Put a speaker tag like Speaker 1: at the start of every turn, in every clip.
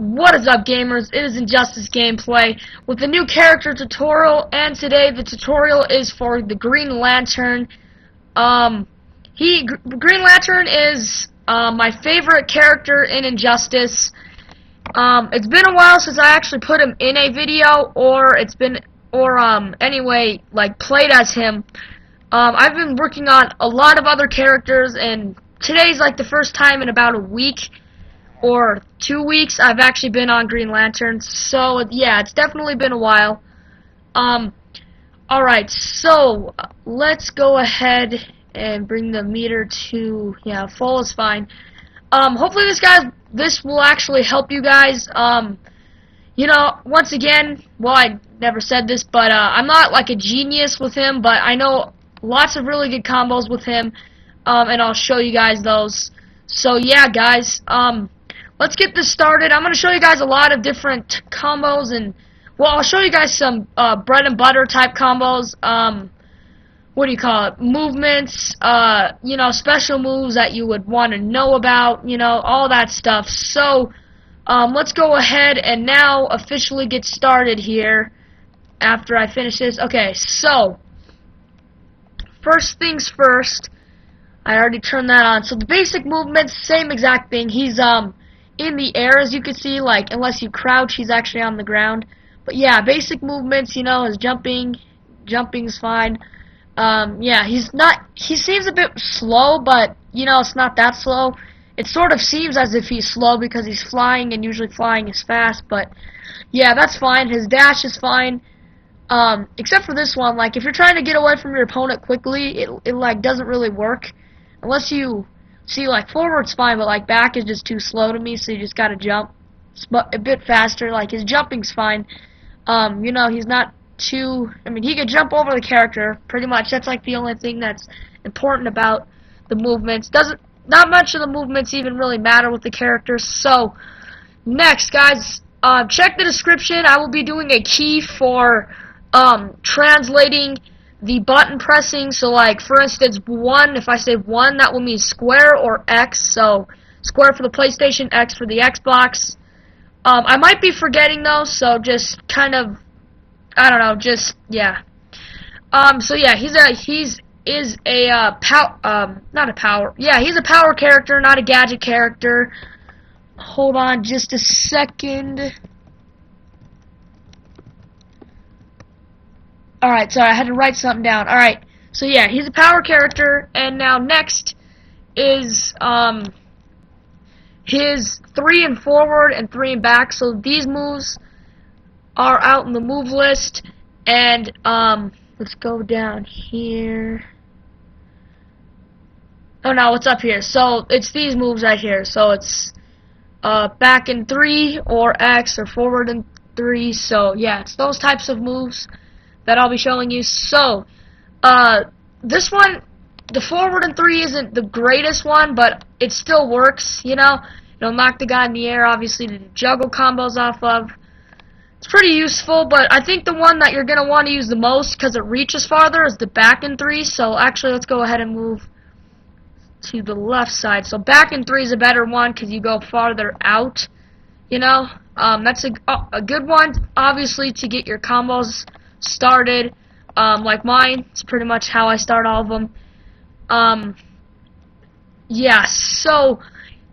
Speaker 1: What is up, gamers? It is Injustice Gameplay with the new character tutorial, and today the tutorial is for the Green Lantern. Green Lantern is my favorite character in Injustice. It's been a while since I actually put him in a video, or anyway, like played as him. I've been working on a lot of other characters, and today's like the first time in about a week or 2 weeks I've actually been on Green Lantern, so yeah, it's definitely been a while. Alright, so let's go ahead and bring the meter to, yeah, full is fine. Hopefully this will actually help you guys. You know, once again, well, I never said this, but I'm not like a genius with him, but I know lots of really good combos with him, and I'll show you guys those. So yeah, guys, let's get this started. I'm going to show you guys a lot of different combos, and, well, I'll show you guys some bread and butter type combos, what do you call it, movements, you know, special moves that you would want to know about, you know, all that stuff. So, let's go ahead and now officially get started here after I finish this. Okay, so, first things first, I already turned that on. So the basic movements, same exact thing. He's, in the air, as you can see, like, unless you crouch, he's actually on the ground. But yeah, basic movements, you know, his jumping's fine. Yeah, he seems a bit slow, but, you know, it's not that slow. It sort of seems as if he's slow because he's flying, and usually flying is fast, but, yeah, that's fine. His dash is fine, except for this one. Like, if you're trying to get away from your opponent quickly, it like, doesn't really work, unless you see, like, forward's fine, but, like, back is just too slow to me, so you just gotta jump a bit faster. Like, his jumping's fine. You know, he's not too, I mean, he could jump over the character, pretty much. That's, like, the only thing that's important about the movements. Not much of the movements even really matter with the characters. So, next, guys, check the description. I will be doing a key for, translating the button pressing. So, like, for instance, 1, if I say 1, that will mean square or X. So, square for the PlayStation, X for the Xbox. I might be forgetting those, so just kind of, I don't know, just, yeah. So yeah, he's a power character, not a gadget character. Hold on just a second. Alright, sorry, I had to write something down. Alright, so yeah, he's a power character, and now next is, his 3 and forward and 3 and back. So these moves are out in the move list, and, let's go down here. Oh no, it's up here. So it's these moves right here. So it's, back in 3, or X, or forward in 3. So yeah, it's those types of moves that I'll be showing you. So, this one, the forward in 3 isn't the greatest one, but it still works, you know. It'll knock the guy in the air, obviously, to juggle combos off of. It's pretty useful, but I think the one that you're going to want to use the most, because it reaches farther, is the back in 3. So, actually, let's go ahead and move to the left side. So, back in 3 is a better one, because you go farther out, you know. That's a good one, obviously, to get your combos started, like mine. It's pretty much how I start all of them. Yeah, so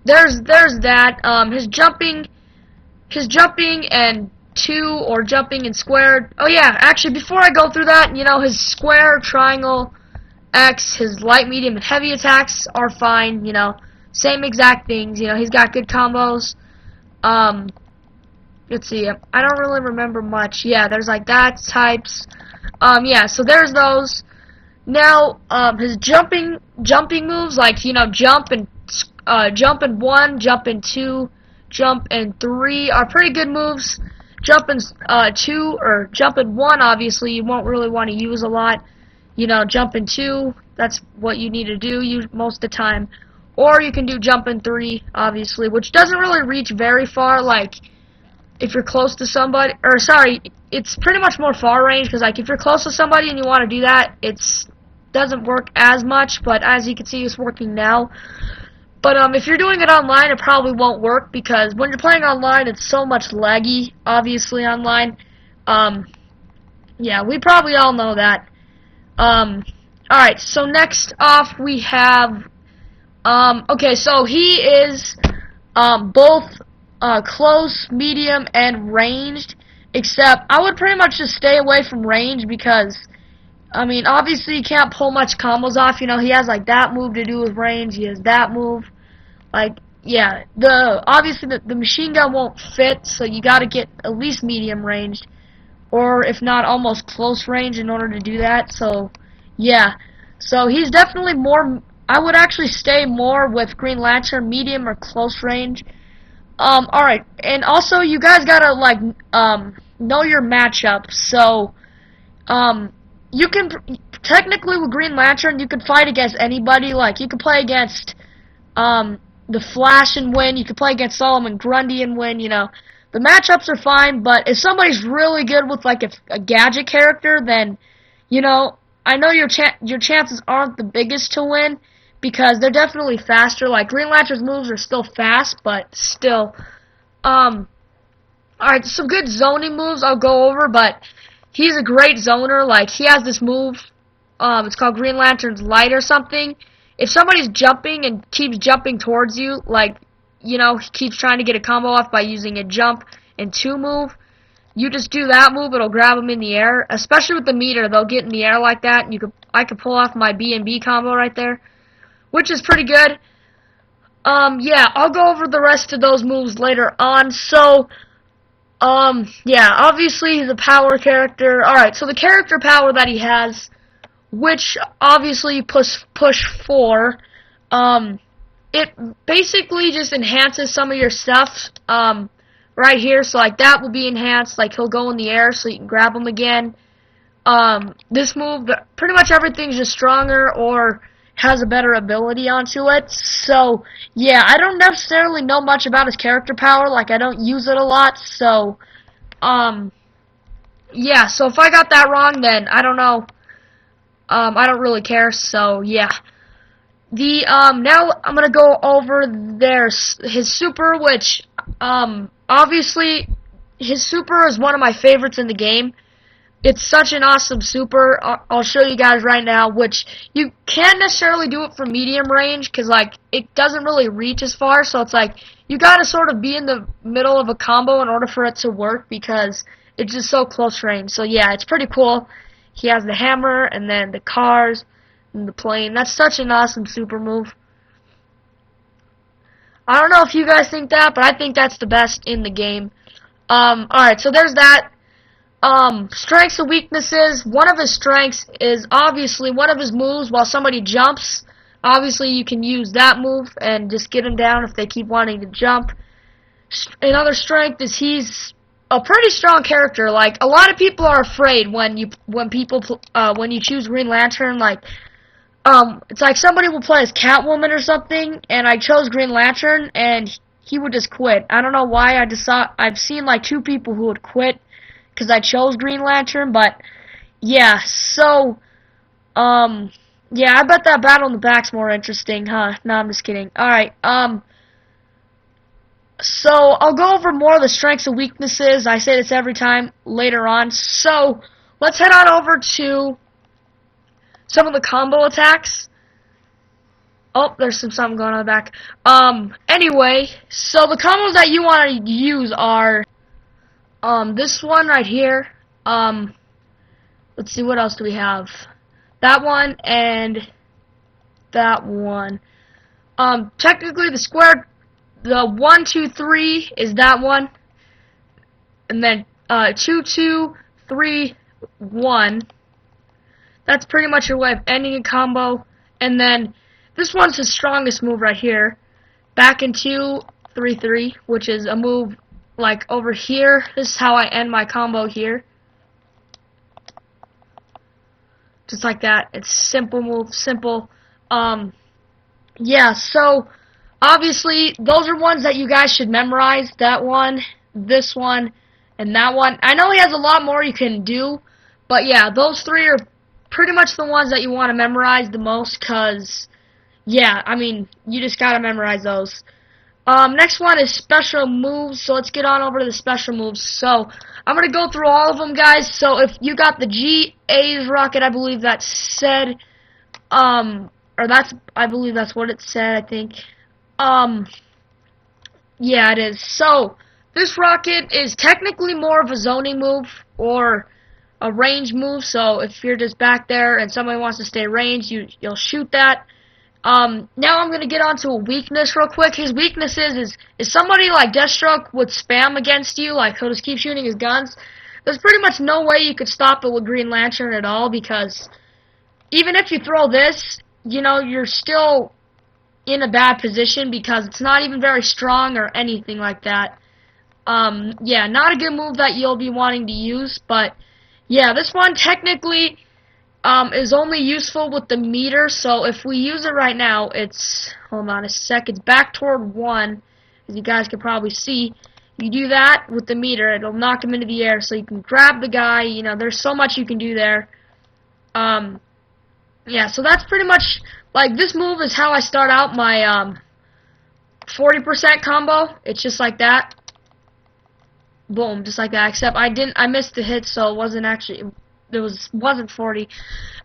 Speaker 1: there's that. His jumping and 2, or jumping and squared. Oh yeah, actually, before I go through that, you know, his square, triangle, X, his light, medium, and heavy attacks are fine, you know, same exact things. You know, he's got good combos. Let's see, I don't really remember much. Yeah, there's like that types. Yeah, so there's those. Now, his jumping moves, like, you know, jump and 1, jump and 2, jump and 3 are pretty good moves. Jump and 2, or jump and 1, obviously, you won't really want to use a lot. You know, jump and 2, that's what you need to do most of the time. Or you can do jump and 3, obviously, which doesn't really reach very far. Like, if you're close to somebody, or sorry, it's pretty much more far range, because like if you're close to somebody and you want to do that, it doesn't work as much, but as you can see, it's working now. But if you're doing it online, it probably won't work because when you're playing online, it's so much laggy, obviously, online. Yeah, we probably all know that. Alright, so next off we have, okay, so he is, both, close, medium, and ranged, except I would pretty much just stay away from range because, I mean, obviously you can't pull much combos off, you know, he has, like, that move to do with range, he has that move, like, yeah, obviously the machine gun won't fit, so you gotta get at least medium ranged, or if not, almost close range in order to do that, so, yeah, so he's definitely more, I would actually stay more with Green Lantern, medium or close range. Alright, and also you guys gotta, like, know your matchup, so, you can, technically with Green Lantern, you can fight against anybody, like, you can play against, the Flash and win, you can play against Solomon Grundy and win, you know, the matchups are fine, but if somebody's really good with, like, a gadget character, then, you know, I know your chances aren't the biggest to win, because they're definitely faster, like, Green Lantern's moves are still fast, but still, alright, some good zoning moves I'll go over, but he's a great zoner, like, he has this move, it's called Green Lantern's Light or something. If somebody's jumping and keeps jumping towards you, like, you know, he keeps trying to get a combo off by using a jump and 2 move, you just do that move, it'll grab them in the air, especially with the meter, they'll get in the air like that, and I could pull off my B&B combo right there, which is pretty good. Yeah, I'll go over the rest of those moves later on, so, yeah, obviously he's a power character. Alright, so the character power that he has, which obviously you push 4, it basically just enhances some of your stuff, right here, so like that will be enhanced, like he'll go in the air so you can grab him again. This move, pretty much everything's just stronger or has a better ability onto it, so yeah, I don't necessarily know much about his character power, like I don't use it a lot, so, yeah, so if I got that wrong, then I don't know, I don't really care, so yeah. Now I'm gonna go over his super, which, obviously, his super is one of my favorites in the game. It's such an awesome super. I'll show you guys right now, which you can't necessarily do it from medium range, because, like, it doesn't really reach as far, so it's like, you gotta sort of be in the middle of a combo in order for it to work, because it's just so close range. So yeah, it's pretty cool. He has the hammer, and then the cars, and the plane. That's such an awesome super move. I don't know if you guys think that, but I think that's the best in the game. Alright, so there's that. Strengths and weaknesses. One of his strengths is obviously one of his moves while somebody jumps. Obviously, you can use that move and just get him down if they keep wanting to jump. Another strength is he's a pretty strong character. Like, a lot of people are afraid when you choose Green Lantern. Like, it's like somebody will play as Catwoman or something, and I chose Green Lantern, and he would just quit. I don't know why. I've seen like 2 people who would quit because I chose Green Lantern, but yeah, so, yeah, I bet that battle in the back's more interesting, huh? No, I'm just kidding. Alright, so I'll go over more of the strengths and weaknesses. I say this every time later on. So, let's head on over to some of the combo attacks. Oh, there's something going on in the back. Anyway, so the combos that you want to use are, this one right here. Let's see, what else do we have? That one and that one. Technically the 1, 2, 3 is that one. And then, 2, 2, 3, 1. That's pretty much your way of ending a combo. And then this one's his strongest move right here. Back in 2, 3, 3, which is a move like over here. This is how I end my combo here. Just like that. It's simple move, simple. Yeah, so obviously those are ones that you guys should memorize. That one, this one, and that one. I know he has a lot more you can do, but yeah, those 3 are pretty much the ones that you want to memorize the most, because yeah, I mean, you just gotta memorize those. Next one is special moves, so let's get on over to the special moves. So, I'm gonna go through all of them, guys. So, if you got the G-A's rocket, I believe that said, or I believe that's what it said, I think. Yeah, it is. So, this rocket is technically more of a zoning move, or a range move, so if you're just back there and somebody wants to stay ranged, you'll shoot that. Now I'm going to get onto a weakness real quick. His weakness is somebody like Deathstroke would spam against you, like he'll just keep shooting his guns. There's pretty much no way you could stop it with Green Lantern at all, because even if you throw this, you know, you're still in a bad position because it's not even very strong or anything like that. Yeah, not a good move that you'll be wanting to use, but yeah, this one technically is only useful with the meter, so if we use it right now, it's, hold on a sec, it's back toward 1, as you guys can probably see. You do that with the meter, it'll knock him into the air, so you can grab the guy, you know, there's so much you can do there. Yeah, so that's pretty much, like, this move is how I start out my 40% combo. It's just like that. Boom, just like that, except I missed the hit, so it wasn't actually, wasn't 40.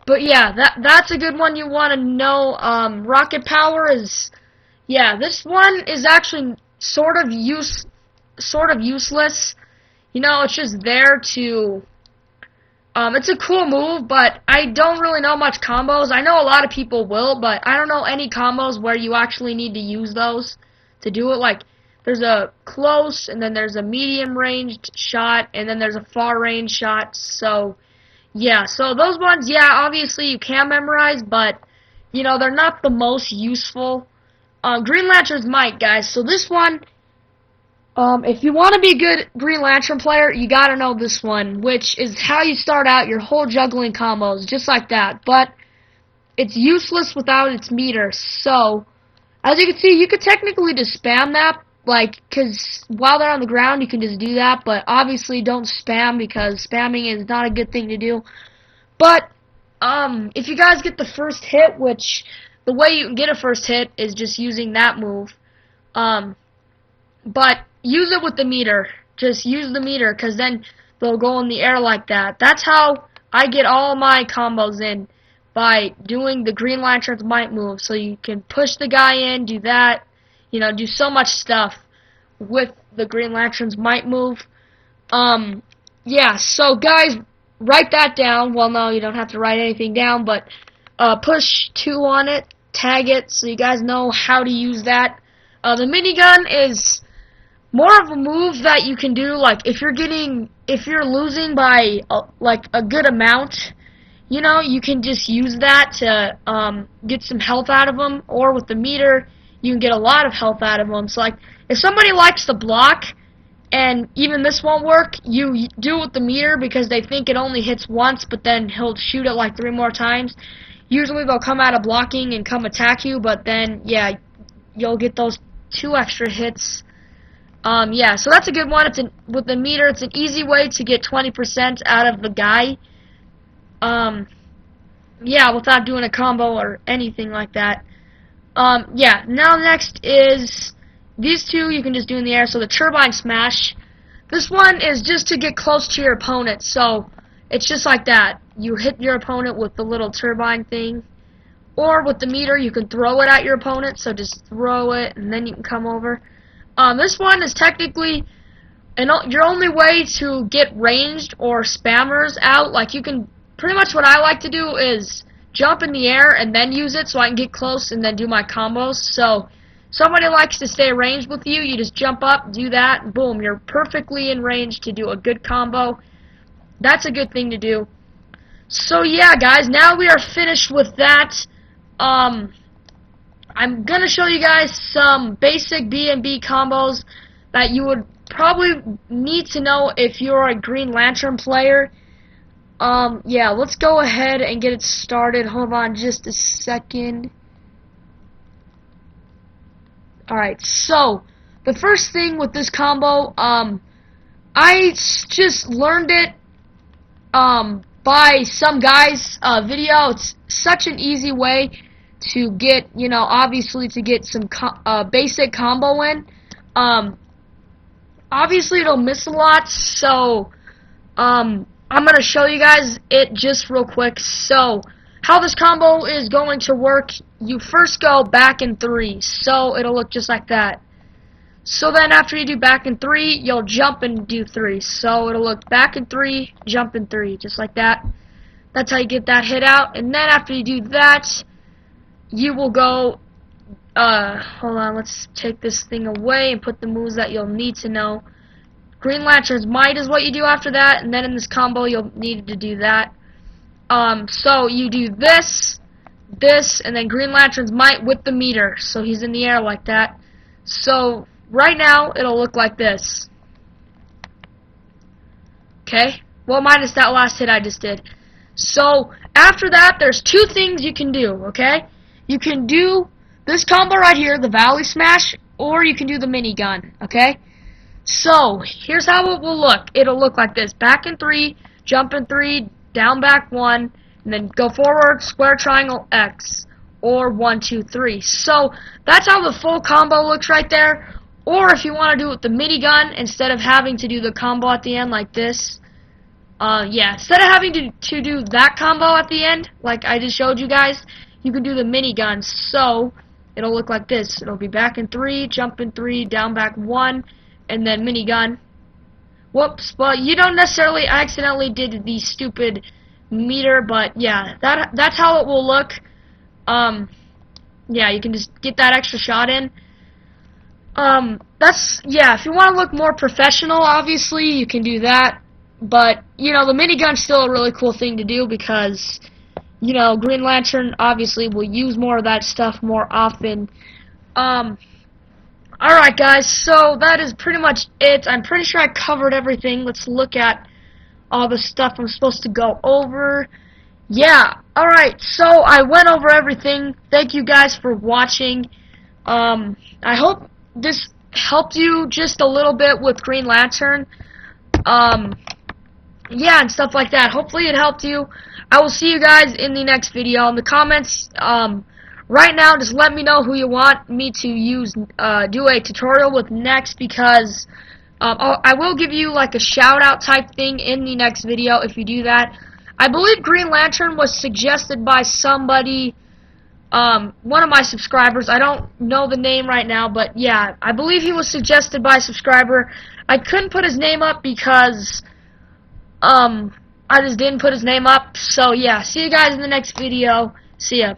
Speaker 1: But yeah, that's a good one you want to know. Rocket power is, yeah, this one is actually sort of useless. You know, it's just there to, it's a cool move, but I don't really know much combos. I know a lot of people will, but I don't know any combos where you actually need to use those to do it. Like, there's a close, and then there's a medium ranged shot, and then there's a far range shot. So, yeah, so those ones, yeah, obviously you can memorize, but, you know, they're not the most useful. Green Lanterns might, guys. So this one, if you want to be a good Green Lantern player, you gotta know this one, which is how you start out your whole juggling combos, just like that. But it's useless without its meter. So, as you can see, you could technically just spam that, like, because while they're on the ground, you can just do that, but obviously don't spam, because spamming is not a good thing to do. But, if you guys get the first hit, which, the way you can get a first hit is just using that move, but use it with the meter. Just use the meter, because then they'll go in the air like that. That's how I get all my combos in, by doing the Green Lantern's might move. So you can push the guy in, do that, you know, do so much stuff with the Green Lantern's might move. Yeah, so guys, write that down. Well, no, you don't have to write anything down, but push 2 on it, tag it, so you guys know how to use that. The minigun is more of a move that you can do, like, if you're losing by like a good amount, you know, you can just use that to get some health out of them, or with the meter, you can get a lot of health out of them. So, like, if somebody likes to block, and even this won't work, you do it with the meter, because they think it only hits once, but then he'll shoot it like 3 more times. Usually they'll come out of blocking and come attack you, but then, yeah, you'll get those 2 extra hits. Yeah, so that's a good one. With the meter, it's an easy way to get 20% out of the guy. Yeah, without doing a combo or anything like that. Yeah, now next is these 2 you can just do in the air. So the turbine smash. This one is just to get close to your opponent. So it's just like that. You hit your opponent with the little turbine thing. Or with the meter, you can throw it at your opponent. So just throw it, and then you can come over. This one is technically your only way to get ranged or spammers out. Like, you can, pretty much what I like to do is jump in the air and then use it so I can get close and then do my combos. So, somebody likes to stay ranged with you, you just jump up, do that, and boom, you're perfectly in range to do a good combo. That's a good thing to do. So yeah, guys, now we are finished with that. I'm going to show you guys some basic B&B combos that you would probably need to know if you're a Green Lantern player. Yeah, let's go ahead and get it started. Hold on just a second. Alright, so, the first thing with this combo, I just learned it, by some guy's video. It's such an easy way to get, you know, obviously to get some basic combo in. Obviously it'll miss a lot, so I'm gonna show you guys it just real quick. So how this combo is going to work, you first go back in 3, so it'll look just like that. So then after you do back in 3, you'll jump and do 3, so it'll look back in 3, jump in 3, just like that. That's how you get that hit out. And then after you do that, you will go, hold on, let's take this thing away and put the moves that you'll need to know. Green Lantern's Might is what you do after that, and then in this combo you'll need to do that. So you do this, and then Green Lantern's Might with the meter, so he's in the air like that. So right now it'll look like this. Okay? Well, minus that last hit I just did. So after that, there's 2 things you can do, okay? You can do this combo right here, the Valley Smash, or you can do the minigun, okay? So here's how it will look. It'll look like this. Back in 3, jump in 3, down back 1, and then go forward, square triangle X, or 1, 2, 3. So that's how the full combo looks right there. Or if you want to do it with the minigun, instead of having to do the combo at the end like this, instead of having to do that combo at the end, like I just showed you guys, you can do the minigun. So it'll look like this. It'll be back in 3, jump in 3, down back 1, and then minigun. Whoops, but you don't necessarily, I accidentally did the stupid meter, but yeah, that's how it will look. Yeah, you can just get that extra shot in. If you want to look more professional, obviously, you can do that. But, you know, the minigun's still a really cool thing to do because, you know, Green Lantern obviously will use more of that stuff more often. Alright guys, so that is pretty much it. I'm pretty sure I covered everything. Let's look at all the stuff I'm supposed to go over. Yeah, alright, so I went over everything. Thank you guys for watching. I hope this helped you just a little bit with Green Lantern. Yeah, and stuff like that. Hopefully it helped you. I will see you guys in the next video. In the comments, right now, just let me know who you want me to use, do a tutorial with next, because I will give you like a shout out type thing in the next video if you do that. I believe Green Lantern was suggested by somebody, one of my subscribers. I don't know the name right now, but yeah, I believe he was suggested by a subscriber. I couldn't put his name up because I just didn't put his name up. So yeah, see you guys in the next video. See ya.